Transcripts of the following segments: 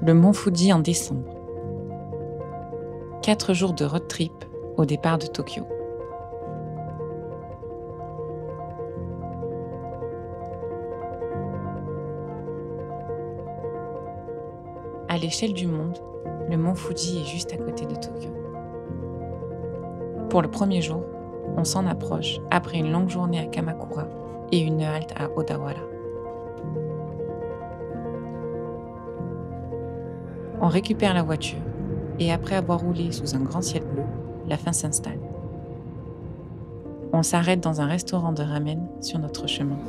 Le mont Fuji en décembre. 4 jours de road trip au départ de Tokyo. À l'échelle du monde, le mont Fuji est juste à côté de Tokyo. Pour le premier jour, on s'en approche après une longue journée à Kamakura et une halte à Odawara. On récupère la voiture et après avoir roulé sous un grand ciel bleu, la faim s'installe. On s'arrête dans un restaurant de ramen sur notre chemin.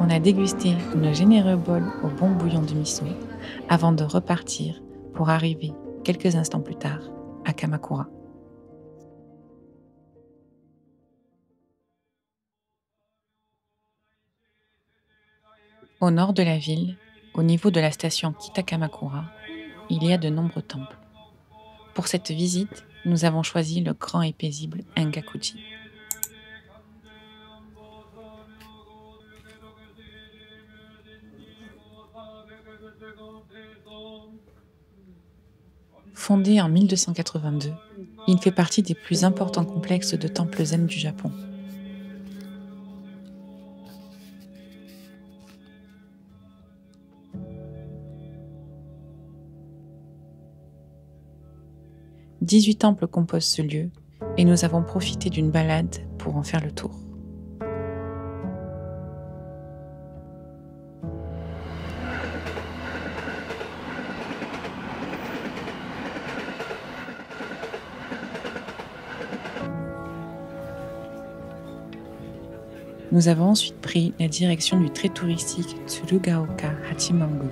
On a dégusté le généreux bol au bon bouillon de miso avant de repartir pour arriver quelques instants plus tard à Kamakura. Au nord de la ville, au niveau de la station Kita-Kamakura, il y a de nombreux temples. Pour cette visite, nous avons choisi le grand et paisible Engakuji. Fondé en 1282, il fait partie des plus importants complexes de temples zen du Japon. « 18 temples composent ce lieu et nous avons profité d'une balade pour en faire le tour. Nous avons ensuite pris la direction du très touristique Tsurugaoka Hachimangu.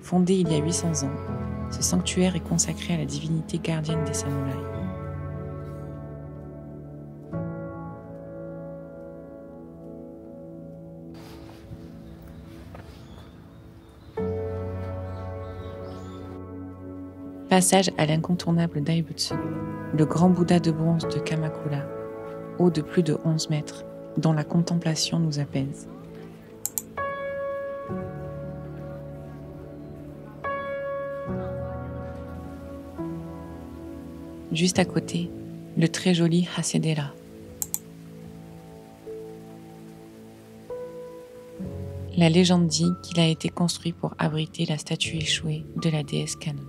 Fondé il y a 800 ans, ce sanctuaire est consacré à la divinité gardienne des samouraïs. Passage à l'incontournable Daibutsu, le grand Bouddha de bronze de Kamakura, haut de plus de 11 mètres, dont la contemplation nous apaise. Juste à côté, le très joli Hasedera. La légende dit qu'il a été construit pour abriter la statue échouée de la déesse Kannon.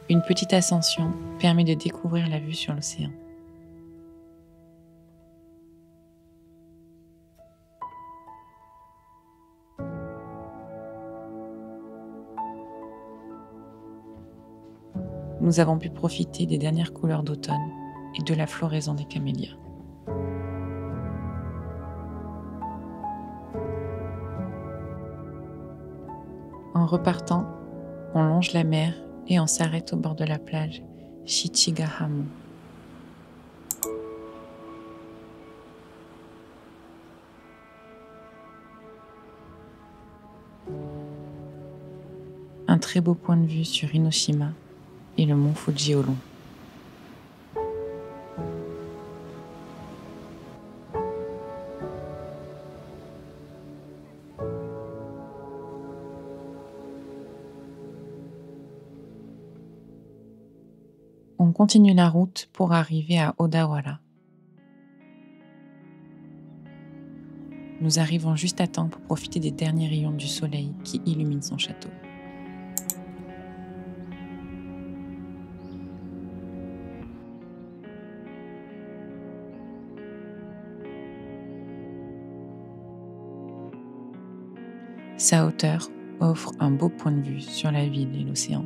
Une petite ascension permet de découvrir la vue sur l'océan. Nous avons pu profiter des dernières couleurs d'automne et de la floraison des camélias. En repartant, on longe la mer et on s'arrête au bord de la plage Shichigahamon. Un très beau point de vue sur Inoshima et le mont Fuji au loin. On continue la route pour arriver à Odawara. Nous arrivons juste à temps pour profiter des derniers rayons du soleil qui illuminent son château. Sa hauteur offre un beau point de vue sur la ville et l'océan.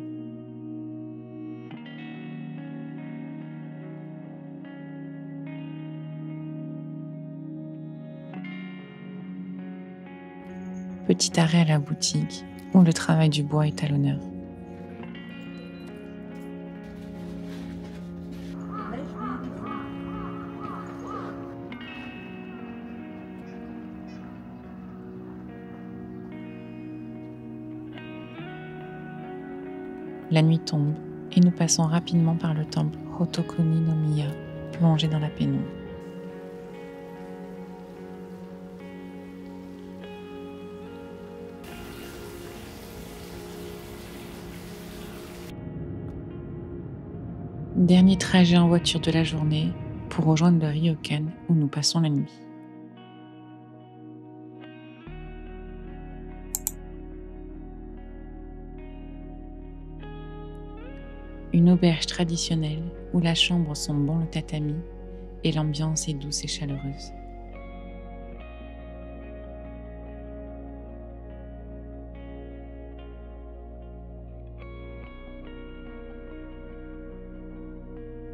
Petit arrêt à la boutique où le travail du bois est à l'honneur. La nuit tombe et nous passons rapidement par le temple Hotokuni no Miya, plongé dans la pénombre. Dernier trajet en voiture de la journée pour rejoindre le ryokan où nous passons la nuit. Une auberge traditionnelle où la chambre sent bon le tatami et l'ambiance est douce et chaleureuse.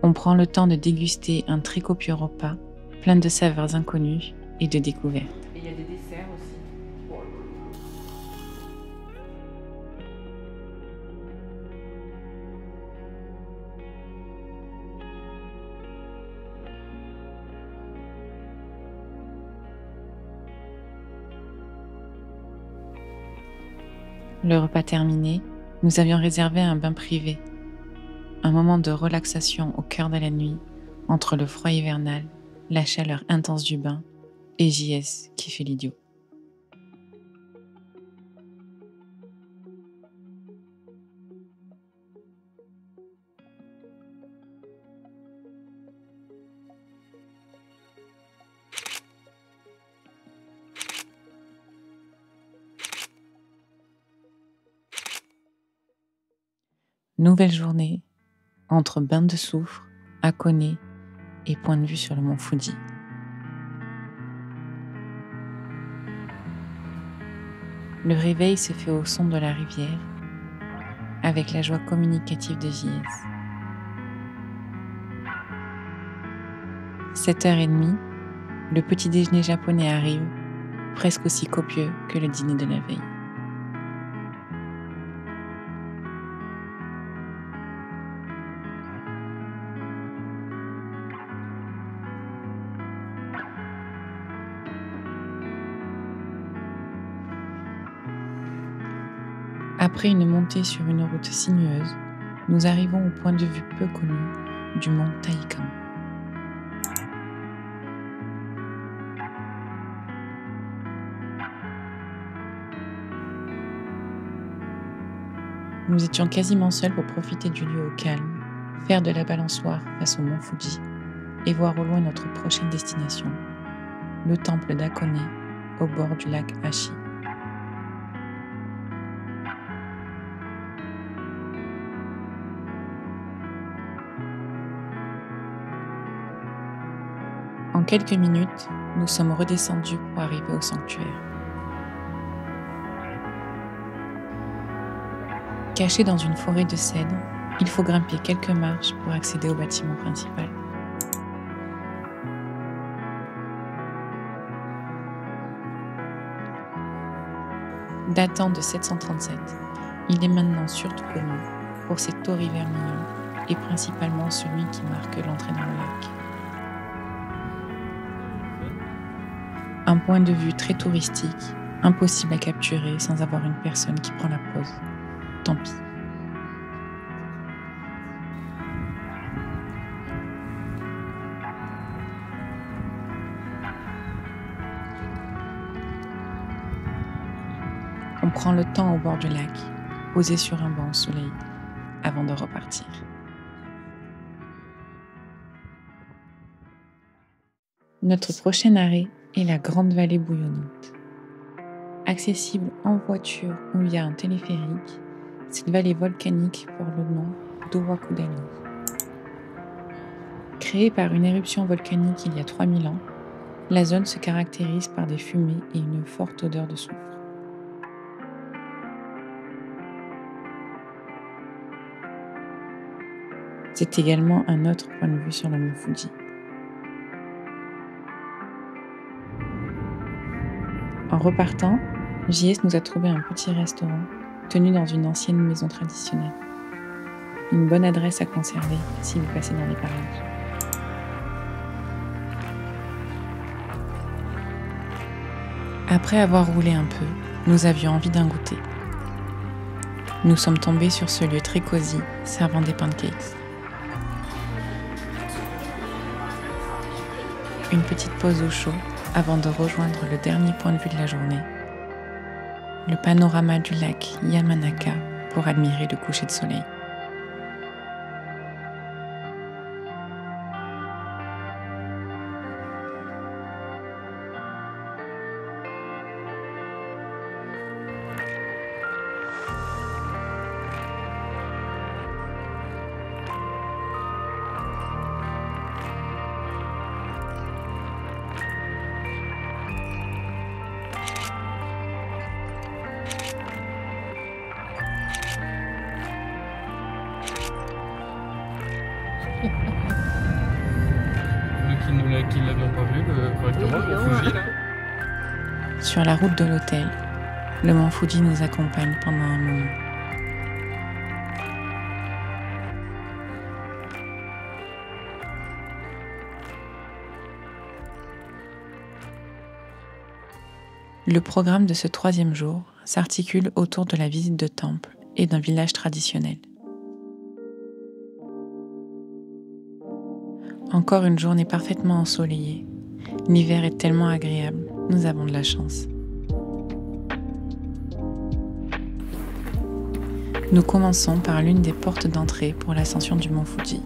On prend le temps de déguster un très copieux repas, plein de saveurs inconnues et de découvertes. Et il y a des desserts aussi. Le repas terminé, nous avions réservé un bain privé, un moment de relaxation au cœur de la nuit, entre le froid hivernal, la chaleur intense du bain et JS qui fait l'idiot. Nouvelle journée, entre bain de soufre, Hakone et point de vue sur le mont Fuji. Le réveil se fait au son de la rivière, avec la joie communicative de JS. 7h30, le petit déjeuner japonais arrive, presque aussi copieux que le dîner de la veille. Après une montée sur une route sinueuse, nous arrivons au point de vue peu connu du mont Taikan. Nous étions quasiment seuls pour profiter du lieu au calme, faire de la balançoire face au mont Fuji et voir au loin notre prochaine destination, le temple d'Hakone au bord du lac Ashi. En quelques minutes, nous sommes redescendus pour arriver au sanctuaire. Caché dans une forêt de cèdres, il faut grimper quelques marches pour accéder au bâtiment principal. Datant de 737, il est maintenant surtout connu pour ses torii vermillons et principalement celui qui marque l'entrée dans le lac. Un point de vue très touristique, impossible à capturer sans avoir une personne qui prend la pose. Tant pis. On prend le temps au bord du lac, posé sur un banc au soleil, avant de repartir. Notre prochain arrêt est la Grande Vallée bouillonnante. Accessible en voiture ou via un téléphérique, cette vallée volcanique porte le nom d'Owakudani. Créée par une éruption volcanique il y a 3000 ans, la zone se caractérise par des fumées et une forte odeur de soufre. C'est également un autre point de vue sur le mont Fuji. En repartant, JS nous a trouvé un petit restaurant tenu dans une ancienne maison traditionnelle. Une bonne adresse à conserver si vous passez dans les parages. Après avoir roulé un peu, nous avions envie d'un goûter. nous sommes tombés sur ce lieu très cosy, servant des pancakes. Une petite pause au chaud avant de rejoindre le dernier point de vue de la journée, le panorama du lac Yamanaka pour admirer le coucher de soleil. Nous qui ne l'avions pas vu correctement, le Fuji là. Sur la route de l'hôtel, le mont Fuji nous accompagne pendant un moment. Le programme de ce 3e jour s'articule autour de la visite de temples et d'un village traditionnel. Encore une journée parfaitement ensoleillée. L'hiver est tellement agréable, nous avons de la chance. Nous commençons par l'une des portes d'entrée pour l'ascension du mont Fuji.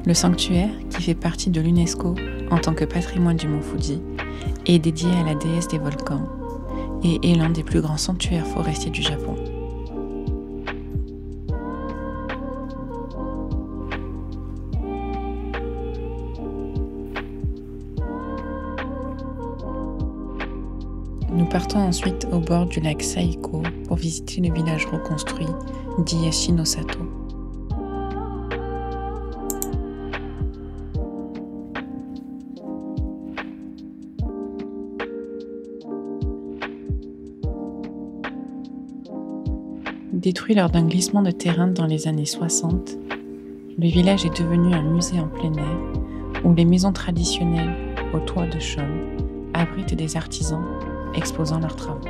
Le sanctuaire, qui fait partie de l'UNESCO en tant que patrimoine du mont Fuji, est dédié à la déesse des volcans et est l'un des plus grands sanctuaires forestiers du Japon. Nous partons ensuite au bord du lac Saiko pour visiter le village reconstruit d'Iyashinosato. Détruit lors d'un glissement de terrain dans les années 60, le village est devenu un musée en plein air où les maisons traditionnelles aux toits de chaume abritent des artisans exposant leurs travaux.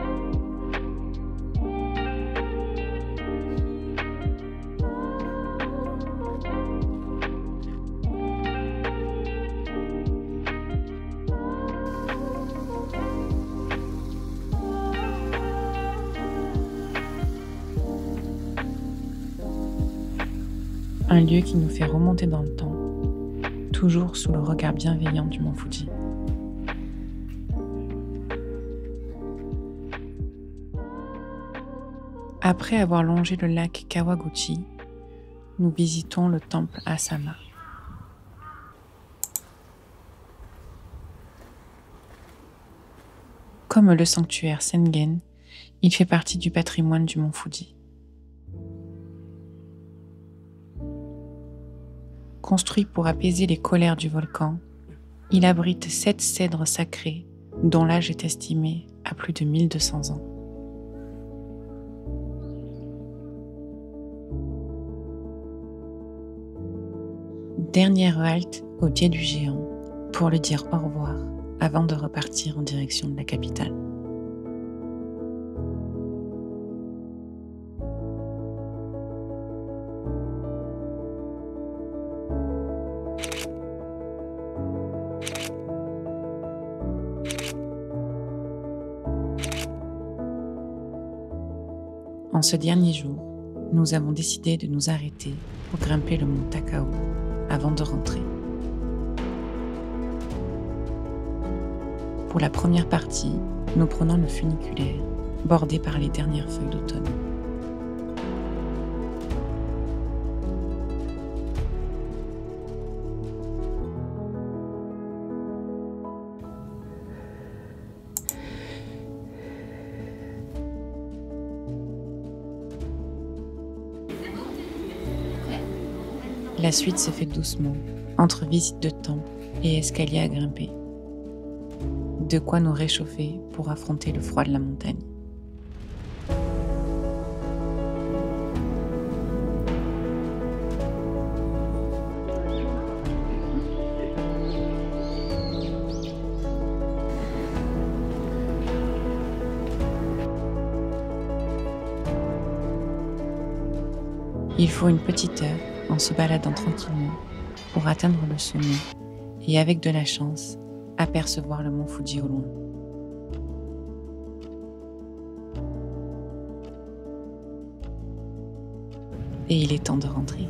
Un lieu qui nous fait remonter dans le temps, toujours sous le regard bienveillant du mont Fuji. Après avoir longé le lac Kawaguchi, nous visitons le temple Asama. Comme le sanctuaire Sengen, il fait partie du patrimoine du mont Fuji. Construit pour apaiser les colères du volcan, il abrite 7 cèdres sacrés dont l'âge est estimé à plus de 1200 ans. Dernière halte au pied du géant pour lui dire au revoir avant de repartir en direction de la capitale. En ce dernier jour, nous avons décidé de nous arrêter pour grimper le mont Takao avant de rentrer. Pour la première partie, nous prenons le funiculaire, bordé par les dernières feuilles d'automne. La suite se fait doucement, entre visite de temple et escalier à grimper. De quoi nous réchauffer pour affronter le froid de la montagne. Il faut une petite heure en se baladant tranquillement pour atteindre le sommet et avec de la chance, apercevoir le mont Fuji au loin. Et il est temps de rentrer.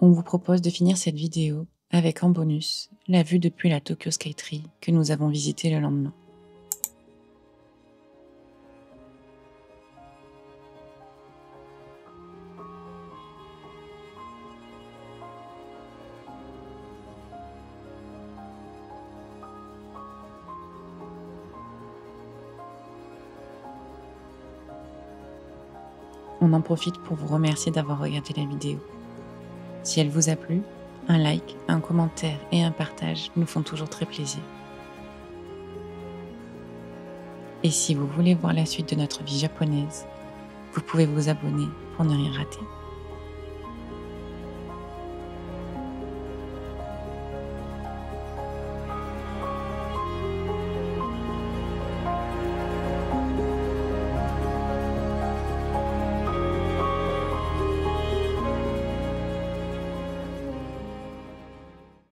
On vous propose de finir cette vidéo avec en bonus la vue depuis la Tokyo Skytree que nous avons visitée le lendemain. On en profite pour vous remercier d'avoir regardé la vidéo. Si elle vous a plu, un like, un commentaire et un partage nous font toujours très plaisir. Et si vous voulez voir la suite de notre vie japonaise, vous pouvez vous abonner pour ne rien rater.